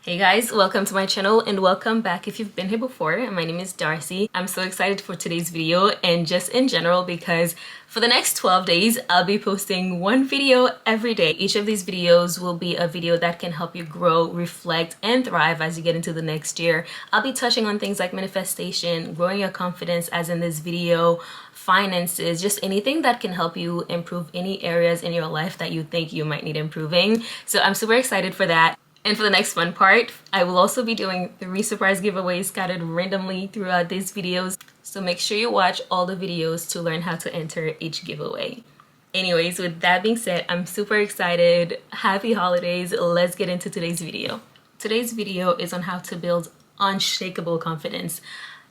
Hey guys, welcome to my channel and welcome back if you've been here before. My name is Darcy. I'm so excited for today's video and just in general because for the next 12 days, I'll be posting one video every day. Each of these videos will be a video that can help you grow, reflect, and thrive as you get into the next year. I'll be touching on things like manifestation, growing your confidence as in this video, finances, just anything that can help you improve any areas in your life that you think you might need improving. So I'm super excited for that. And for the next fun part, I will also be doing 3 surprise giveaways scattered randomly throughout these videos. So make sure you watch all the videos to learn how to enter each giveaway. Anyways, with that being said, I'm super excited. Happy holidays. Let's get into today's video. Today's video is on how to build unshakable confidence,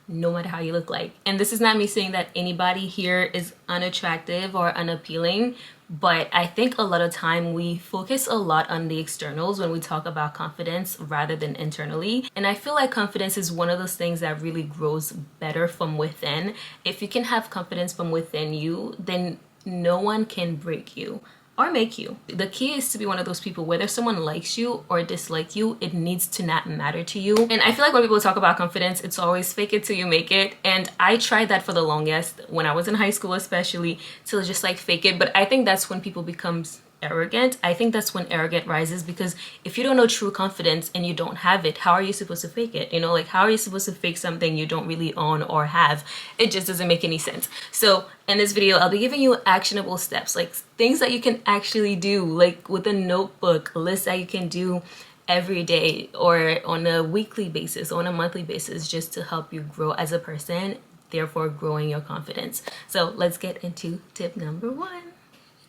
no matter how you look like. And this is not me saying that anybody here is unattractive or unappealing, but I think a lot of time we focus a lot on the externals when we talk about confidence rather than internally. And I feel like confidence is one of those things that really grows better from within. If you can have confidence from within you, then no one can break you or make you. The key is to be one of those people, whether someone likes you or dislike you, it needs to not matter to you. And I feel like when people talk about confidence, it's always fake it till you make it. And I tried that for the longest when I was in high school, especially, to just like fake it. But I think that's when people becomes arrogant. I think that's when arrogant rises, because if you don't know true confidence and you don't have it, how are you supposed to fake it? You know, like how are you supposed to fake something you don't really own or have? It just doesn't make any sense. So in this video, I'll be giving you actionable steps, like things that you can actually do, like with a notebook, a list that you can do every day or on a weekly basis, on a monthly basis, just to help you grow as a person, therefore growing your confidence. So let's get into tip number 1.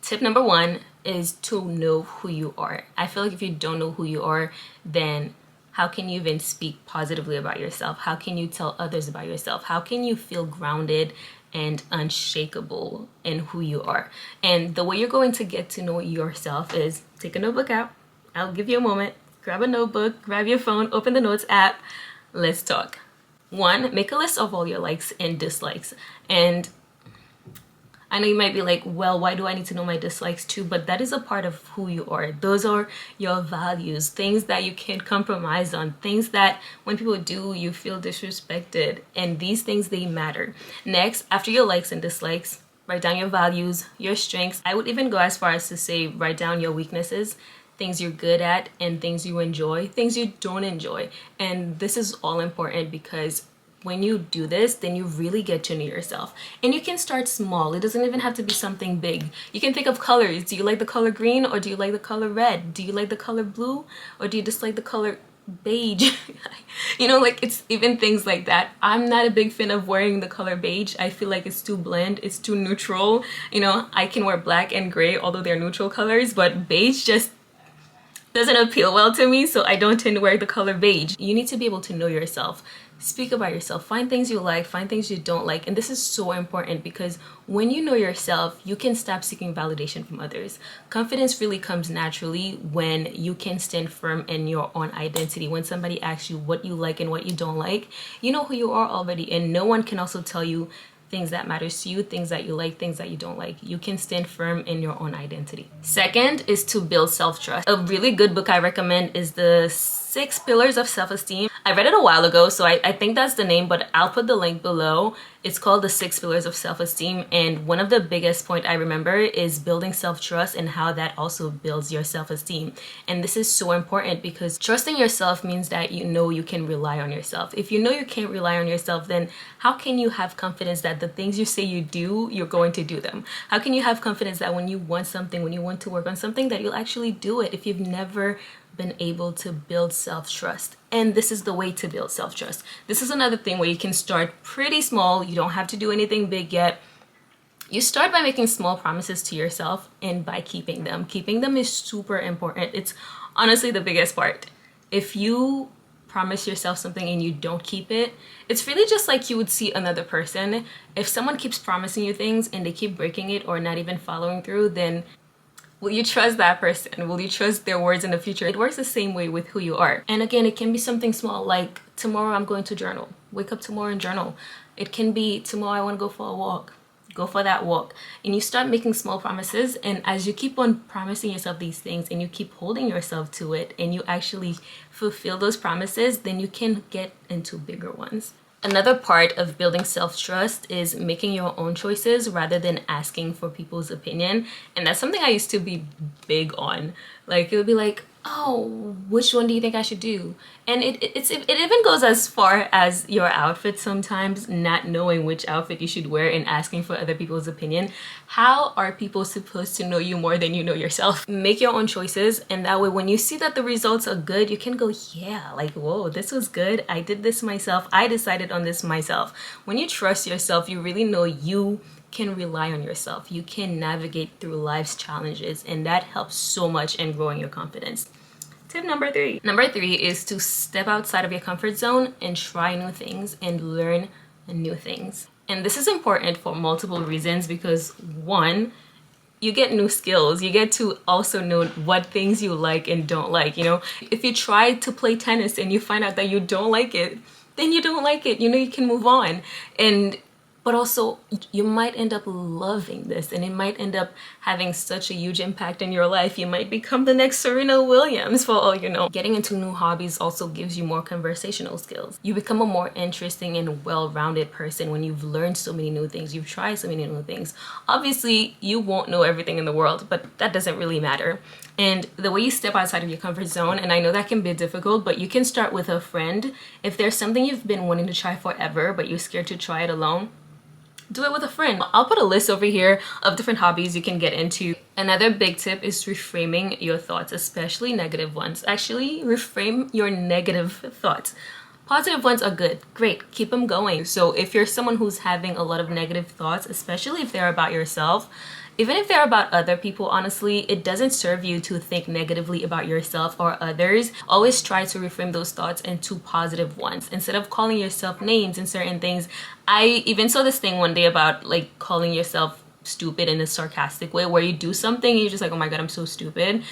Tip number 1 is to know who you are. I feel like if you don't know who you are, then how can you even speak positively about yourself? How can you tell others about yourself? How can you feel grounded and unshakable in who you are? And the way you're going to get to know yourself is take a notebook out. I'll give you a moment. Grab a notebook, grab your phone, open the notes app. Let's talk. 1, make a list of all your likes and dislikes. And I know you might be like, well, why do I need to know my dislikes too? But that is a part of who you are. Those are your values, things that you can't compromise on, things that when people do, you feel disrespected. And these things, they matter. Next, after your likes and dislikes, write down your values, your strengths. I would even go as far as to say, write down your weaknesses, things you're good at and things you enjoy, things you don't enjoy. And this is all important because when you do this, then you really get to know yourself. And you can start small. It doesn't even have to be something big. You can think of colors. Do you like the color green or do you like the color red? Do you like the color blue or do you just like the color beige? You know, like it's even things like that. I'm not a big fan of wearing the color beige. I feel like it's too bland. It's too neutral. You know, I can wear black and gray, although they're neutral colors, but beige just doesn't appeal well to me, so I don't tend to wear the color beige. You need to be able to know yourself. Speak about yourself. Find things you like, find things you don't like. And this is so important because when you know yourself, you can stop seeking validation from others. Confidence really comes naturally when you can stand firm in your own identity. When somebody asks you what you like and what you don't like, you know who you are already, and no one can also tell you things that matters to you, things that you like, things that you don't like. You can stand firm in your own identity. Second is to build self-trust. A really good book I recommend is the 6 Pillars of Self-Esteem. I read it a while ago, so I think that's the name, but I'll put the link below. It's called the 6 Pillars of Self-Esteem, and one of the biggest point I remember is building self-trust and how that also builds your self-esteem. And this is so important because trusting yourself means that you know you can rely on yourself. If you know you can't rely on yourself, then how can you have confidence that the things you say you do, you're going to do them? How can you have confidence that when you want something, when you want to work on something, that you'll actually do it if you've never been able to build self-trust? And this is the way to build self-trust. This is another thing where you can start pretty small. You don't have to do anything big yet. You start by making small promises to yourself and by keeping them. Keeping them is super important. It's honestly the biggest part. If you promise yourself something and you don't keep it, it's really just like you would see another person. If someone keeps promising you things and they keep breaking it or not even following through, then will you trust that person? Will you trust their words in the future? It works the same way with who you are. And again, it can be something small, like tomorrow I'm going to journal. Wake up tomorrow and journal. It can be tomorrow I want to go for a walk. go for that walk, and you start making small promises. And as you keep on promising yourself these things and you keep holding yourself to it and you actually fulfill those promises, then you can get into bigger ones. Another part of building self-trust is making your own choices rather than asking for people's opinion. And that's something I used to be big on. Like, it would be like, oh, which one do you think I should do? And it even goes as far as your outfit sometimes, not knowing which outfit you should wear and asking for other people's opinion. How are people supposed to know you more than you know yourself? Make your own choices, and that way when you see that the results are good, you can go, yeah, like, whoa, this was good. I did this myself. I decided on this myself. When you trust yourself, you really know you can rely on yourself. You can navigate through life's challenges, and that helps so much in growing your confidence. Tip number 3. Number 3 is to step outside of your comfort zone and try new things and learn new things. And this is important for multiple reasons, because one, you get new skills. You get to also know what things you like and don't like. You know, if you try to play tennis and you find out that you don't like it, then you don't like it. You know, you can move on. But also, you might end up loving this, and it might end up having such a huge impact in your life. You might become the next Serena Williams, for all you know. Getting into new hobbies also gives you more conversational skills. You become a more interesting and well-rounded person when you've learned so many new things. You've tried so many new things. Obviously, you won't know everything in the world, but that doesn't really matter. And the way you step outside of your comfort zone, and I know that can be difficult, but you can start with a friend. If there's something you've been wanting to try forever, but you're scared to try it alone, do it with a friend. I'll put a list over here of different hobbies you can get into. Another big tip is reframing your thoughts, especially negative ones. Actually, reframe your negative thoughts. Positive ones are good, great, keep them going. So if you're someone who's having a lot of negative thoughts, especially if they're about yourself, even if they're about other people, honestly, it doesn't serve you to think negatively about yourself or others. Always try to reframe those thoughts into positive ones. Instead of calling yourself names and certain things, I even saw this thing one day about like calling yourself stupid in a sarcastic way, where you do something and you're just like, oh my God, I'm so stupid.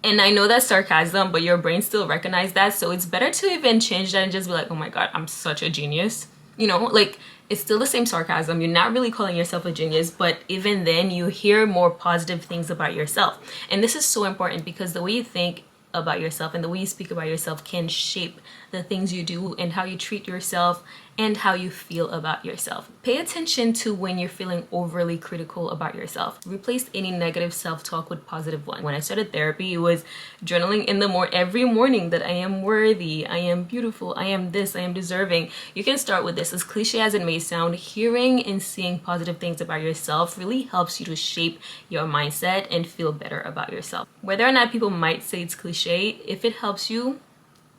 And I know that's sarcasm, but your brain still recognizes that. So it's better to even change that and just be like, oh my God, I'm such a genius. You know, like, it's still the same sarcasm. You're not really calling yourself a genius, but even then you hear more positive things about yourself. And this is so important, because the way you think about yourself and the way you speak about yourself can shape the things you do and how you treat yourself and how you feel about yourself. Pay attention to when you're feeling overly critical about yourself. Replace any negative self-talk with positive one. When I started therapy, it was journaling in the every morning that I am worthy, I am beautiful, I am this, I am deserving. You can start with this. As cliche as it may sound, hearing and seeing positive things about yourself really helps you to shape your mindset and feel better about yourself. Whether or not people might say it's cliche, if it helps you,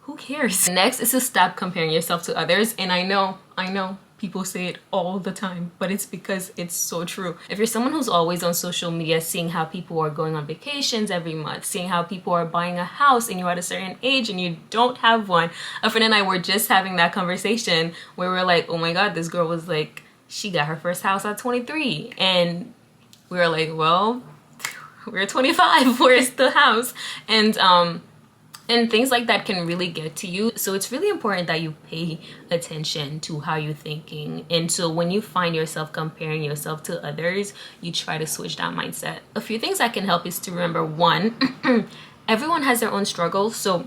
who cares? Next is to stop comparing yourself to others. And I know people say it all the time, but it's because it's so true. If you're someone who's always on social media, seeing how people are going on vacations every month, seeing how people are buying a house and you're at a certain age and you don't have one. A friend and I were just having that conversation where we're like, oh my God, this girl was like, she got her first house at 23. And we were like, well, we're 25, where's the house? And things like that can really get to you. So it's really important that you pay attention to how you're thinking. And so when you find yourself comparing yourself to others, you try to switch that mindset. A few things that can help is to remember, one, everyone has their own struggles. So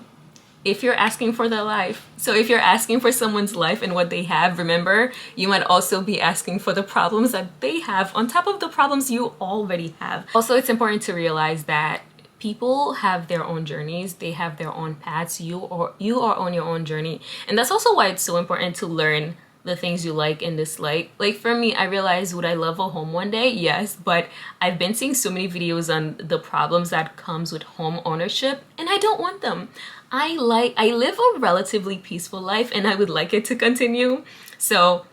if you're asking for their life, so if you're asking for someone's life and what they have, remember, you might also be asking for the problems that they have on top of the problems you already have. Also, it's important to realize that people have their own journeys, they have their own paths. You are on your own journey, and that's also why it's so important to learn the things you like and dislike. Like for me, I realized, would I love a home one day? Yes, but I've been seeing so many videos on the problems that comes with home ownership, and I don't want them. I live a relatively peaceful life, and I would like it to continue. So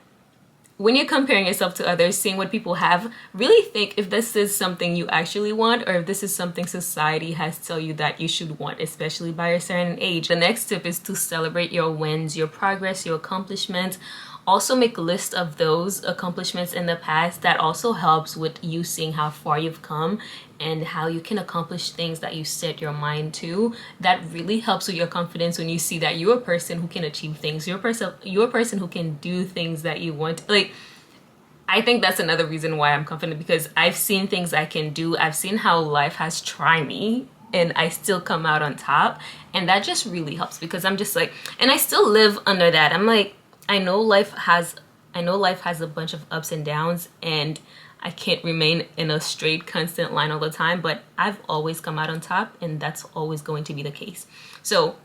when you're comparing yourself to others, seeing what people have, really think if this is something you actually want, or if this is something society has to tell you that you should want, especially by a certain age. The next tip is to celebrate your wins, your progress, your accomplishments. Also make a list of those accomplishments in the past. That also helps with you seeing how far you've come and how you can accomplish things that you set your mind to. That really helps with your confidence when you see that you're a person who can achieve things. You're a person who can do things that you want. Like, I think that's another reason why I'm confident, because I've seen things I can do. I've seen how life has tried me and I still come out on top. And that just really helps, because I'm just like, and I still live under that. I'm like, I know life has a bunch of ups and downs, and I can't remain in a straight constant line all the time, but I've always come out on top, and that's always going to be the case. So,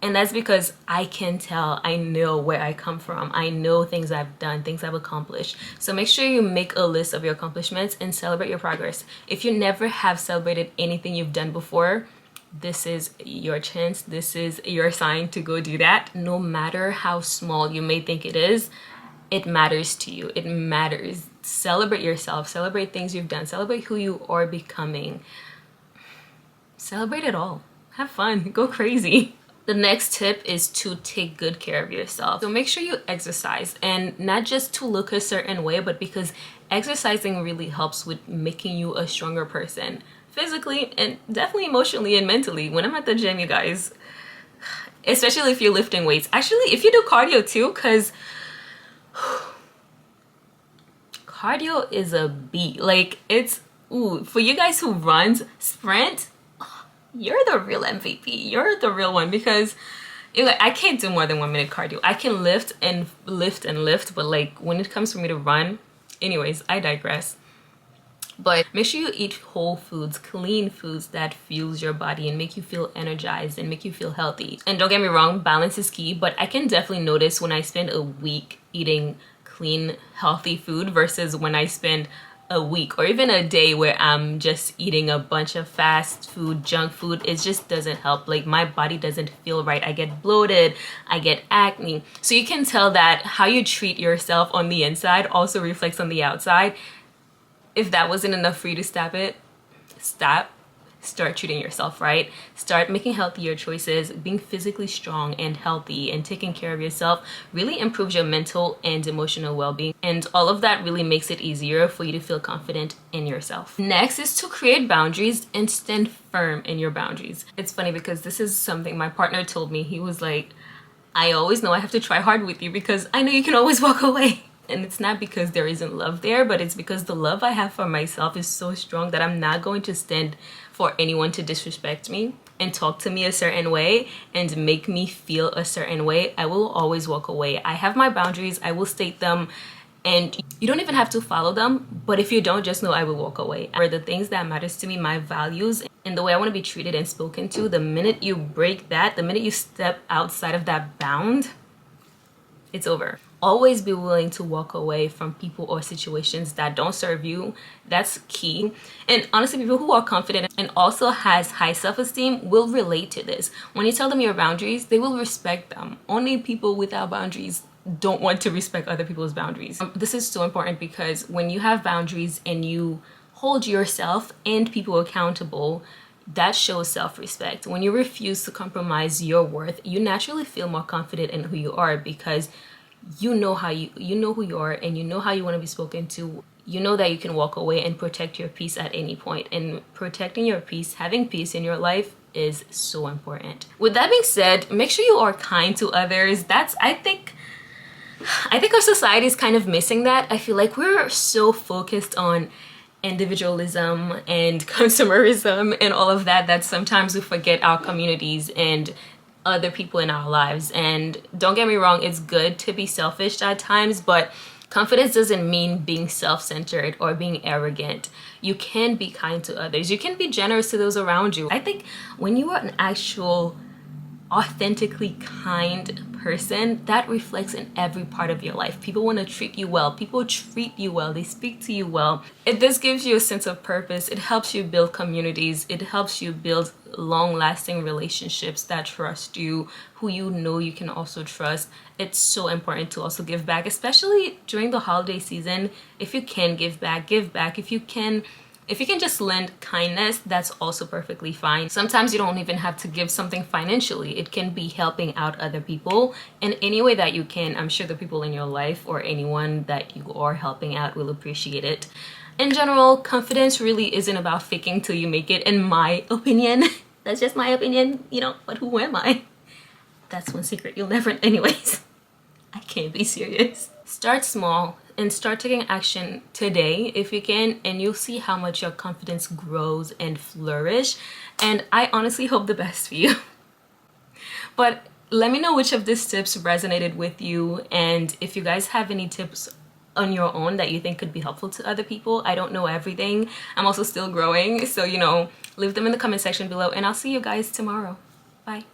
and that's because I can tell, I know where I come from. I know things I've done, things I've accomplished. So make sure you make a list of your accomplishments and celebrate your progress. If you never have celebrated anything you've done before, this is your chance. This is your sign to go do that. No matter how small you may think it is, it matters to you. It matters. Celebrate yourself. Celebrate things you've done. Celebrate who you are becoming. Celebrate it all. Have fun. Go crazy. The next tip is to take good care of yourself. So make sure you exercise, and not just to look a certain way, but because exercising really helps with making you a stronger person, physically and definitely emotionally and mentally. When I'm at the gym, you guys, especially if you're lifting weights, actually if you do cardio too, because cardio is a beat. Like, it's, ooh, for you guys who runs, sprint, you're the real MVP. You're the real one, because I can't do more than 1 minute cardio. I can lift and lift and lift, but like when it comes for me to run, anyways, I digress. But make sure you eat whole foods, clean foods that fuels your body and make you feel energized and make you feel healthy. And don't get me wrong, balance is key, but I can definitely notice when I spend a week eating clean, healthy food versus when I spend a week or even a day where I'm just eating a bunch of fast food, junk food. It just doesn't help. Like, my body doesn't feel right. I get bloated, I get acne. So you can tell that how you treat yourself on the inside also reflects on the outside. If that wasn't enough for you to stop it, start treating yourself right. Start making healthier choices. Being physically strong and healthy and taking care of yourself really improves your mental and emotional well-being, and all of that really makes it easier for you to feel confident in yourself. Next is to create boundaries and stand firm in your boundaries. It's funny because this is something my partner told me. He was like, I always know I have to try hard with you because I know you can always walk away. And it's not because there isn't love there, but it's because the love I have for myself is so strong that I'm not going to stand for anyone to disrespect me and talk to me a certain way and make me feel a certain way. I will always walk away. I have my boundaries. I will state them, and you don't even have to follow them. But if you don't, just know I will walk away. For the things that matters to me, my values and the way I want to be treated and spoken to, the minute you break that, the minute you step outside of that bound, it's over. Always be willing to walk away from people or situations that don't serve you. That's key. And honestly, people who are confident and also has high self-esteem will relate to this. When you tell them your boundaries, they will respect them. Only people without boundaries don't want to respect other people's boundaries. This is so important because when you have boundaries and you hold yourself and people accountable, that shows self-respect. When you refuse to compromise your worth, you naturally feel more confident in who you are because you know who you are, and you know how you want to be spoken to. You know that you can walk away and protect your peace at any point. And protecting your peace, having peace in your life, is so important. With that being said, make sure you are kind to others. I think our society is kind of missing that. I feel like we're so focused on individualism and consumerism and all of that sometimes we forget our communities and other people in our lives. And don't get me wrong, it's good to be selfish at times, but confidence doesn't mean being self-centered or being arrogant. You can be kind to others. You can be generous to those around you. I think when you are an actual authentically kind person, that reflects in every part of your life. People want to treat you well. People treat you well. They speak to you well. This gives you a sense of purpose. It helps you build communities. It helps you build long-lasting relationships that trust you, who you know you can also trust. It's so important to also give back, especially during the holiday season. If you can give back, give back. If you can just lend kindness, that's also perfectly fine. Sometimes you don't even have to give something financially. It can be helping out other people in any way that you can. I'm sure the people in your life or anyone that you are helping out will appreciate it. In general, confidence really isn't about faking till you make it, in my opinion. That's just my opinion, but who am I? That's one secret you'll never, anyways. I can't be serious. Start small and start taking action today if you can, and you'll see how much your confidence grows and flourish. And I honestly hope the best for you. But let me know which of these tips resonated with you, and if you guys have any tips on your own that you think could be helpful to other people. I don't know everything. I'm also still growing, so you know, leave them in the comment section below, and I'll see you guys tomorrow. Bye.